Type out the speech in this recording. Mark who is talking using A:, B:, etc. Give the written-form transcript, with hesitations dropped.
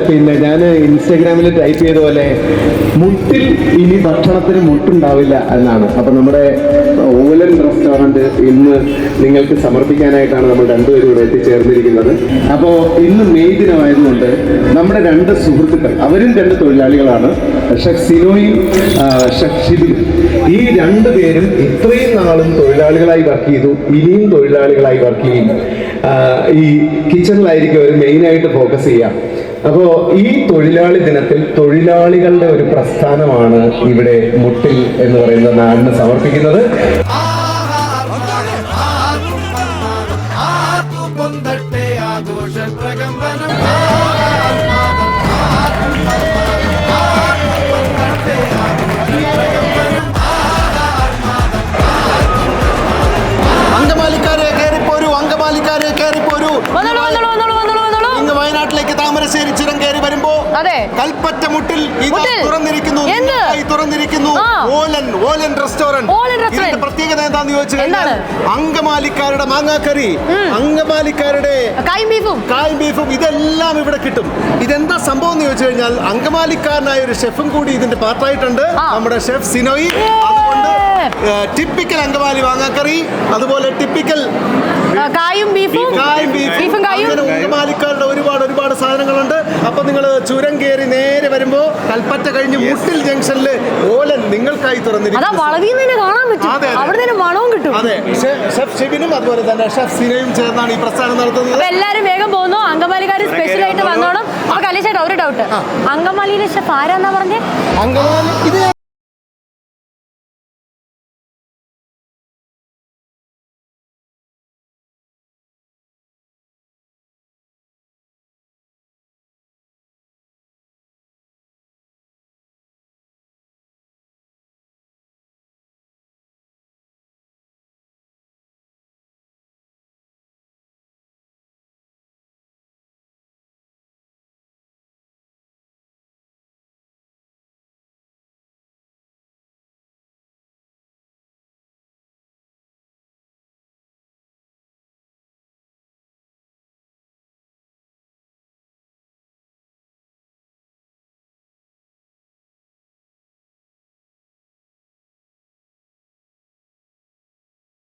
A: പിന്നെ ഞാൻ ഇൻസ്റ്റാഗ്രാമിൽ ടൈപ്പ് ചെയ്ത പോലെ മുട്ടിൽ ഇനി ഭക്ഷണത്തിന് മുട്ടുണ്ടാവില്ല എന്നാണ്. അപ്പൊ നമ്മുടെ ഓലൻ റെസ്റ്റോറന്റ് ഇന്ന് നിങ്ങൾക്ക് സമർപ്പിക്കാനായിട്ടാണ് നമ്മൾ രണ്ടുപേരും ഇവിടെ എത്തിച്ചേർന്നിരിക്കുന്നത്. അപ്പോൾ ഇന്ന് മെയ് ദിനമായതുകൊണ്ട് നമ്മുടെ രണ്ട് സുഹൃത്തുക്കൾ, അവരും രണ്ട് തൊഴിലാളികളാണ്, ഷെഫ് സിനോയും ഷെഫ് ഷിബിനും. ഈ രണ്ടുപേരും ഇത്രയും നാളും തൊഴിലാളികളായി വർക്ക് ചെയ്തു, ഇനിയും തൊഴിലാളികളായി വർക്ക് ചെയ്യും. ഈ കിച്ചണിലായിരിക്കും അവർ മെയിനായിട്ട് ഫോക്കസ് ചെയ്യാം. അപ്പോൾ ഈ തൊഴിലാളി ദിനത്തിൽ തൊഴിലാളികളുടെ ഒരു പ്രസ്ഥാനമാണ് ഇവിടെ മുട്ടിൽ എന്ന് പറയുന്ന നാടിന് സമർപ്പിക്കുന്നത്.
B: വയനാട്ടിലേക്ക് താമരശ്ശേരി ചുരം കയറി വരുമ്പോ കൽപ്പറ്റ മുട്ടിൽ തുറന്നിരിക്കുന്നു ഓലൻ റെസ്റ്റോറന്റ്. ഇതിന്റെ പ്രത്യേകത എന്താന്ന് ചോദിച്ചു കഴിഞ്ഞാൽ അങ്കമാലിക്കാരുടെ മാങ്ങാക്കറി, അങ്കമാലിക്കാരുടെ കായും ബീഫും ഇതെല്ലാം ഇവിടെ കിട്ടും. ഇതെന്താ സംഭവം എന്ന് ചോദിച്ചു കഴിഞ്ഞാൽ അങ്കമാലിക്കാരനായ ഒരു ഷെഫും കൂടി ഇതിന്റെ പാർട്ടായിട്ടുണ്ട്, നമ്മുടെ ഷെഫ് സിനോയി. അതുകൊണ്ട് ടിപ്പിക്കൽ അങ്കമാലി മാങ്ങാക്കറി, അതുപോലെ ടിപ്പിക്കൽ അങ്കമാലിക്കാരുടെ ഒരുപാട് സാധനങ്ങളുണ്ട്. അപ്പൊ നിങ്ങൾ ചുരം കയറി നേരെ വരുമ്പോ കൽപ്പറ്റ കഴിഞ്ഞ് മുട്ടിൽ ജംഗ്ഷനിൽ ഓലൻ നിങ്ങൾക്കായി തുറന്നിരിക്കുന്നു. അതെ, ഷെഫ് ഷിബിനും അതുപോലെ തന്നെ ഷെഫ് സിനയും ചേർന്നാണ് ഈ പ്രസ്ഥാനം നടത്തുന്നത്.
C: എല്ലാരും വേഗം പോകുന്നു. അങ്കമാലിക്കാർ സ്പെഷ്യൽ ആയിട്ട് വന്നോണം. അപ്പൊ കലീഷേട്ടാ ഒരു ഡൗട്ട്, അങ്കമാലിയിലെ ഷെഫ് ആരാന്നാ പറഞ്ഞേ?
B: അങ്കമാലി